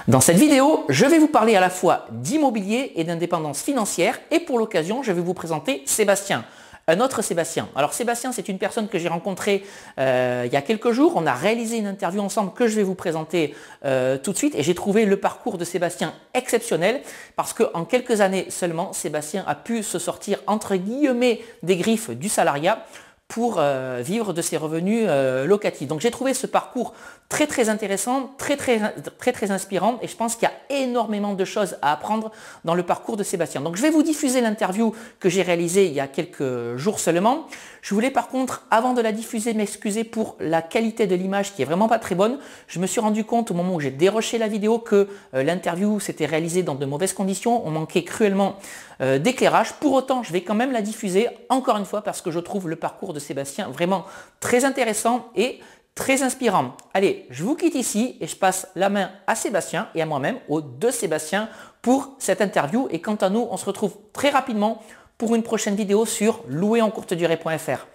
Dans cette vidéo, je vais vous parler à la fois d'immobilier et d'indépendance financière et pour l'occasion, je vais vous présenter Sébastien. Un autre Sébastien. Alors Sébastien, c'est une personne que j'ai rencontrée il y a quelques jours. On a réalisé une interview ensemble que je vais vous présenter tout de suite et j'ai trouvé le parcours de Sébastien exceptionnel parce qu'en quelques années seulement, Sébastien a pu se sortir entre guillemets des griffes du salariat pour vivre de ses revenus locatifs. Donc j'ai trouvé ce parcours très intéressant, très inspirant et je pense qu'il y a énormément de choses à apprendre dans le parcours de Sébastien. Donc je vais vous diffuser l'interview que j'ai réalisée il y a quelques jours seulement. Je voulais par contre, avant de la diffuser, m'excuser pour la qualité de l'image qui est vraiment pas très bonne. Je me suis rendu compte au moment où j'ai déroché la vidéo que l'interview s'était réalisée dans de mauvaises conditions. On manquait cruellement d'éclairage. Pour autant, je vais quand même la diffuser encore une fois parce que je trouve le parcours de Sébastien vraiment très intéressant et très inspirant. Allez, je vous quitte ici et je passe la main à Sébastien et à moi-même, aux deux Sébastien, pour cette interview. Et quant à nous, on se retrouve très rapidement pour une prochaine vidéo sur louerencourtedurée.fr.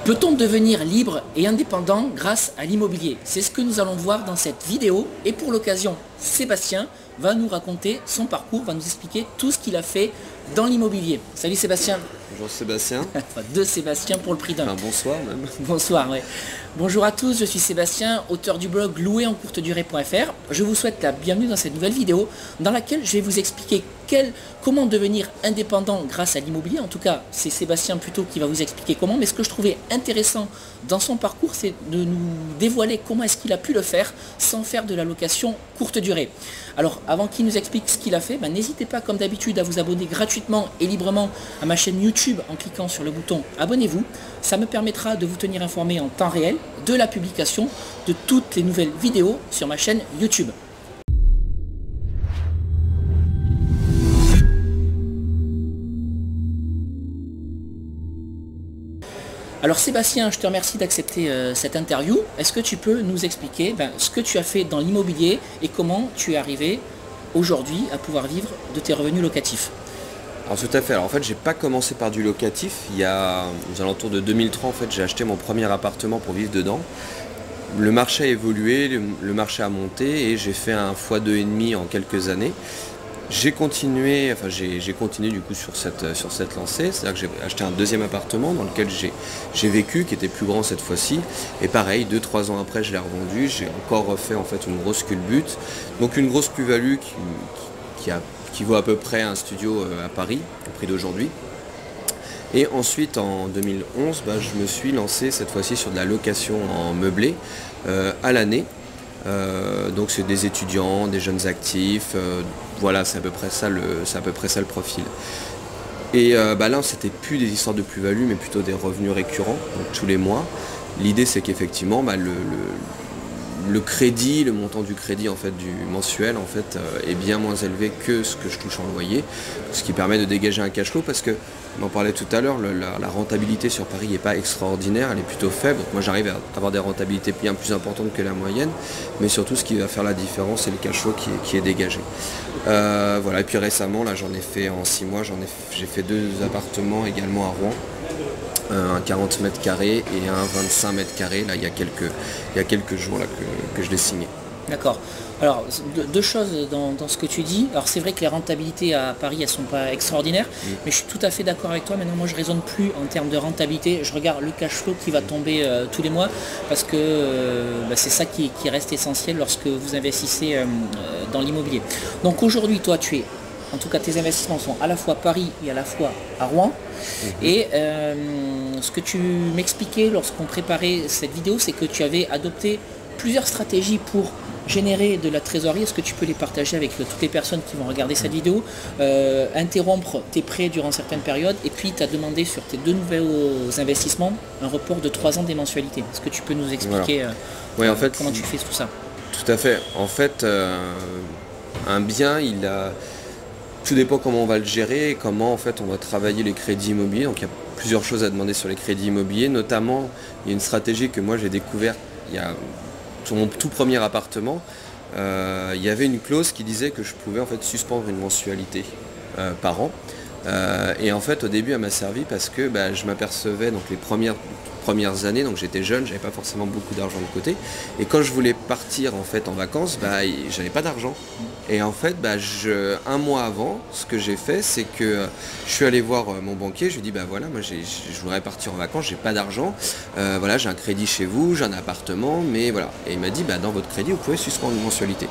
Peut-on devenir libre et indépendant grâce à l'immobilier? C'est ce que nous allons voir dans cette vidéo et pour l'occasion, Sébastien va nous raconter son parcours, va nous expliquer tout ce qu'il a fait dans l'immobilier. Salut Sébastien. Bonjour Sébastien. Enfin, deux Sébastien pour le prix d'un. Enfin, bonsoir même. Bonsoir, ouais. Bonjour à tous, je suis Sébastien, auteur du blog louerencourtedurée.fr. Je vous souhaite la bienvenue dans cette nouvelle vidéo dans laquelle je vais vous expliquer comment devenir indépendant grâce à l'immobilier. En tout cas, c'est Sébastien plutôt qui va vous expliquer comment. Mais ce que je trouvais intéressant dans son parcours, c'est de nous dévoiler comment est-ce qu'il a pu le faire sans faire de la location courte durée. Alors, avant qu'il nous explique ce qu'il a fait, n'hésitez pas comme d'habitude à vous abonner gratuitement et librement à ma chaîne YouTube en cliquant sur le bouton abonnez-vous. Ça me permettra de vous tenir informé en temps réel de la publication de toutes les nouvelles vidéos sur ma chaîne YouTube. Alors Sébastien, je te remercie d'accepter cette interview. Est-ce que tu peux nous expliquer ce que tu as fait dans l'immobilier et comment tu es arrivé aujourd'hui à pouvoir vivre de tes revenus locatifs? Alors tout à fait. Alors en fait, j'ai pas commencé par du locatif. Il y a aux alentours de 2003, en fait, j'ai acheté mon premier appartement pour vivre dedans. Le marché a évolué, le marché a monté et j'ai fait un x2,5 en quelques années. J'ai continué du coup sur cette lancée, c'est-à-dire que j'ai acheté un deuxième appartement dans lequel j'ai vécu, qui était plus grand cette fois-ci. Et pareil, 2-3 ans après, je l'ai revendu, j'ai encore refait en fait une grosse culbute. Donc une grosse plus-value qui vaut à peu près un studio à Paris, au prix d'aujourd'hui. Et ensuite en 2011, je me suis lancé cette fois-ci sur de la location en meublé à l'année. Donc c'est des étudiants, des jeunes actifs, voilà, c'est à peu près ça le profil. Et là c'était plus des histoires de plus-value mais plutôt des revenus récurrents, donc tous les mois. L'idée c'est qu'effectivement le crédit, le montant du crédit en fait du mensuel en fait est bien moins élevé que ce que je touche en loyer, ce qui permet de dégager un cash flow parce que on en parlait tout à l'heure, la rentabilité sur Paris n'est pas extraordinaire, elle est plutôt faible. Donc moi j'arrive à avoir des rentabilités bien plus importantes que la moyenne, mais surtout ce qui va faire la différence c'est le cash flow qui est dégagé. Voilà, et puis récemment là j'en ai fait en 6 mois, j'ai fait 2 appartements également à Rouen. Un 40 mètres carrés et un 25 mètres carrés, là il y a quelques jours là, que je l'ai signé. D'accord. Alors, deux choses dans ce que tu dis. Alors c'est vrai que les rentabilités à Paris, elles ne sont pas extraordinaires, mais je suis tout à fait d'accord avec toi. Maintenant, moi, je ne raisonne plus en termes de rentabilité. Je regarde le cash flow qui va tomber tous les mois, parce que c'est ça qui reste essentiel lorsque vous investissez dans l'immobilier. Donc aujourd'hui, toi, en tout cas, tes investissements sont à la fois à Paris et à la fois à Rouen. Et ce que tu m'expliquais lorsqu'on préparait cette vidéo, c'est que tu avais adopté plusieurs stratégies pour générer de la trésorerie. Est-ce que tu peux les partager avec toutes les personnes qui vont regarder cette vidéo? Interrompre tes prêts durant certaines périodes et puis tu as demandé sur tes 2 nouveaux investissements un report de 3 ans des mensualités. Est-ce que tu peux nous expliquer en fait, comment tu fais tout ça? Tout à fait. En fait, un bien, tout dépend comment on va le gérer et comment en fait on va travailler les crédits immobiliers. Donc il y a plusieurs choses à demander sur les crédits immobiliers, notamment il y a une stratégie que moi j'ai découverte sur mon tout premier appartement. Il y avait une clause qui disait que je pouvais en fait suspendre une mensualité par an. Et en fait au début elle m'a servi parce que je m'apercevais donc les premières années, donc j'étais jeune, j'avais pas forcément beaucoup d'argent de côté. Et quand je voulais partir en fait en vacances, j'avais pas d'argent. Et en fait, un mois avant, ce que j'ai fait, c'est que je suis allé voir mon banquier, je lui ai dit voilà, moi je voudrais partir en vacances, j'ai pas d'argent, voilà, j'ai un crédit chez vous, j'ai un appartement, mais voilà. Et il m'a dit dans votre crédit, vous pouvez suspendre une mensualité.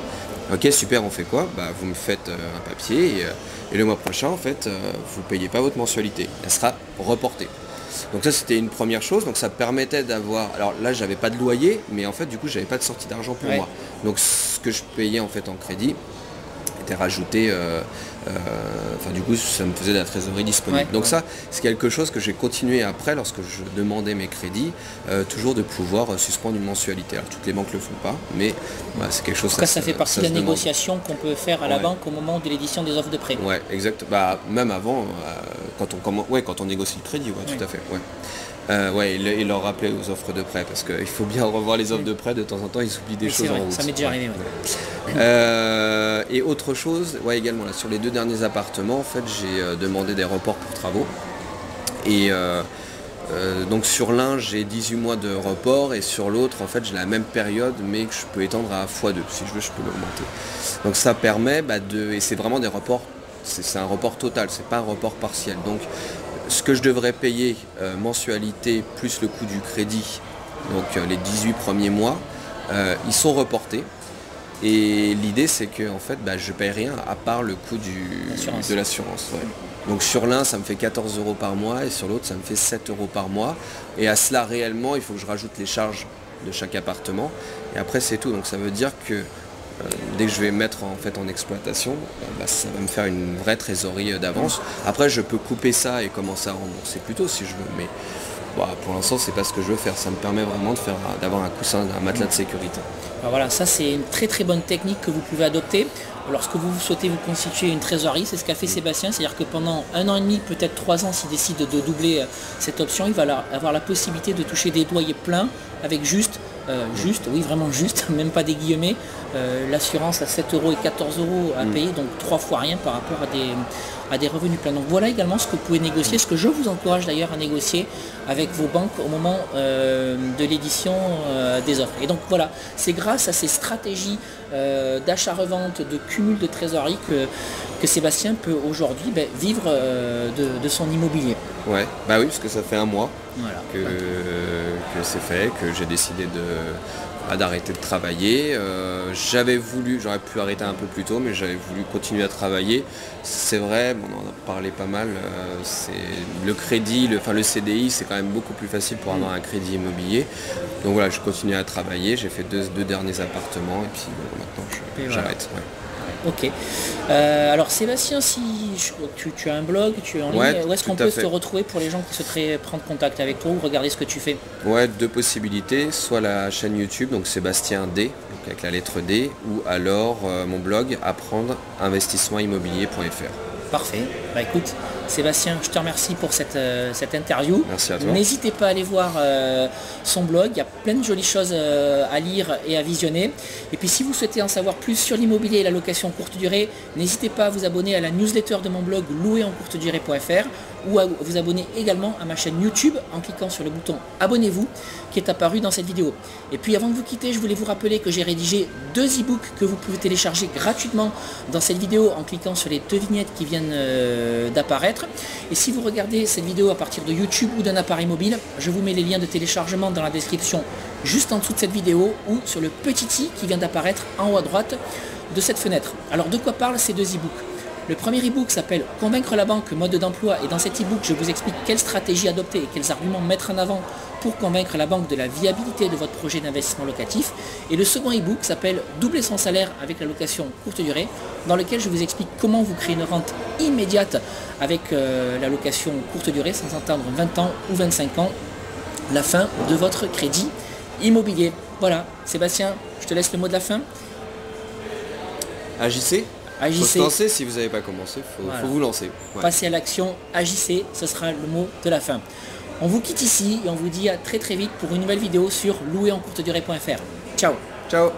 Ok, super, on fait quoi? Vous me faites un papier et le mois prochain, en fait, vous ne payez pas votre mensualité. Elle sera reportée. Donc ça, c'était une première chose. Donc ça permettait d'avoir... Alors là, j'avais pas de loyer, mais en fait, du coup, j'avais pas de sortie d'argent pour moi. Donc ce que je payais en fait en crédit était rajouté... du coup, ça me faisait de la trésorerie disponible. Donc ça, c'est quelque chose que j'ai continué après, lorsque je demandais mes crédits, toujours de pouvoir suspendre une mensualité. Alors toutes les banques le font pas, mais c'est quelque chose... En tout cas, ça fait partie de la négociation qu'on peut faire à la banque au moment de l'édition des offres de prêt. Ouais, exact. Même avant, quand on négocie le crédit, tout à fait. Et leur rappeler aux offres de prêt, parce qu'il faut bien revoir les offres de prêt, de temps en temps, ils oublient des choses en route. Ça m'est déjà arrivé. Et autre chose, également, là, sur les 2 derniers appartements, en fait, j'ai demandé des reports pour travaux. Et donc sur l'un, j'ai 18 mois de report, et sur l'autre, en fait, j'ai la même période, mais que je peux étendre à x2. Si je veux, je peux l'augmenter. Donc ça permet et c'est vraiment des reports, c'est un report total, c'est pas un report partiel. Donc ce que je devrais payer mensualité plus le coût du crédit, donc les 18 premiers mois, ils sont reportés. Et l'idée, c'est que en fait, je ne paye rien à part le coût de l'assurance. Donc sur l'un, ça me fait 14 € par mois, et sur l'autre, ça me fait 7 € par mois. Et à cela, réellement, il faut que je rajoute les charges de chaque appartement. Et après, c'est tout. Donc ça veut dire que dès que je vais mettre en exploitation, ça va me faire une vraie trésorerie d'avance. Après, je peux couper ça et commencer à rembourser plus tôt si je veux. Mais pour l'instant, c'est pas ce que je veux faire. Ça me permet vraiment d'avoir un coussin, un matelas de sécurité. Alors voilà, ça c'est une très très bonne technique que vous pouvez adopter lorsque vous souhaitez vous constituer une trésorerie. C'est ce qu'a fait Sébastien, c'est-à-dire que pendant 1 an et demi, peut-être 3 ans, s'il décide de doubler cette option, il va avoir la possibilité de toucher des loyers pleins avec vraiment juste, même pas des guillemets, l'assurance à 7 € et 14 € à payer, donc 3 fois rien par rapport à des revenus pleins. Donc voilà également ce que vous pouvez négocier, ce que je vous encourage d'ailleurs à négocier avec vos banques au moment de l'édition des offres. Et donc voilà, c'est grâce à ces stratégies d'achat-revente, de cumul de trésorerie que Sébastien peut aujourd'hui vivre de son immobilier. Oui, parce que ça fait 1 mois que c'est fait, que j'ai décidé d'arrêter de travailler. J'aurais pu arrêter un peu plus tôt, mais j'avais voulu continuer à travailler. C'est vrai, on en a parlé pas mal, c'est le crédit, le CDI, c'est quand même beaucoup plus facile pour avoir un crédit immobilier. Donc voilà, je continue à travailler, j'ai fait 2 derniers appartements, et puis maintenant j'arrête. Ok. Alors Sébastien, si tu as un blog, tu es en ligne, où est-ce qu'on peut te retrouver pour les gens qui souhaiteraient prendre contact avec toi ou regarder ce que tu fais? 2 possibilités, soit la chaîne YouTube, donc Sébastien D, donc avec la lettre D, ou alors mon blog apprendre-investissement-immobilier.fr. Parfait. Écoute, Sébastien, je te remercie pour cette interview. Merci à toi. N'hésitez pas à aller voir son blog, il y a plein de jolies choses à lire et à visionner. Et puis si vous souhaitez en savoir plus sur l'immobilier et la location courte durée, n'hésitez pas à vous abonner à la newsletter de mon blog louerencourtedurée.fr ou à vous abonner également à ma chaîne YouTube en cliquant sur le bouton abonnez-vous qui est apparu dans cette vidéo. Et puis avant de vous quitter, je voulais vous rappeler que j'ai rédigé 2 e-books que vous pouvez télécharger gratuitement dans cette vidéo en cliquant sur les 2 vignettes qui viennent d'apparaître. Et si vous regardez cette vidéo à partir de YouTube ou d'un appareil mobile, je vous mets les liens de téléchargement dans la description juste en dessous de cette vidéo ou sur le petit i qui vient d'apparaître en haut à droite de cette fenêtre. Alors de quoi parlent ces 2 e-books? Le premier e-book s'appelle Convaincre la banque, mode d'emploi, et dans cet e-book, je vous explique quelle stratégie adopter et quels arguments mettre en avant pour convaincre la banque de la viabilité de votre projet d'investissement locatif. Et le second e-book s'appelle Doubler son salaire avec la location courte durée, dans lequel je vous explique comment vous créer une rente immédiate avec la location courte durée, sans attendre 20 ans ou 25 ans, la fin de votre crédit immobilier. Voilà, Sébastien, je te laisse le mot de la fin. Agissez. Agissez. Faut se lancer si vous n'avez pas commencé, faut vous lancer. Passez à l'action, agissez, ce sera le mot de la fin. On vous quitte ici et on vous dit à très vite pour une nouvelle vidéo sur louerencourtedurée.fr. Ciao. Ciao.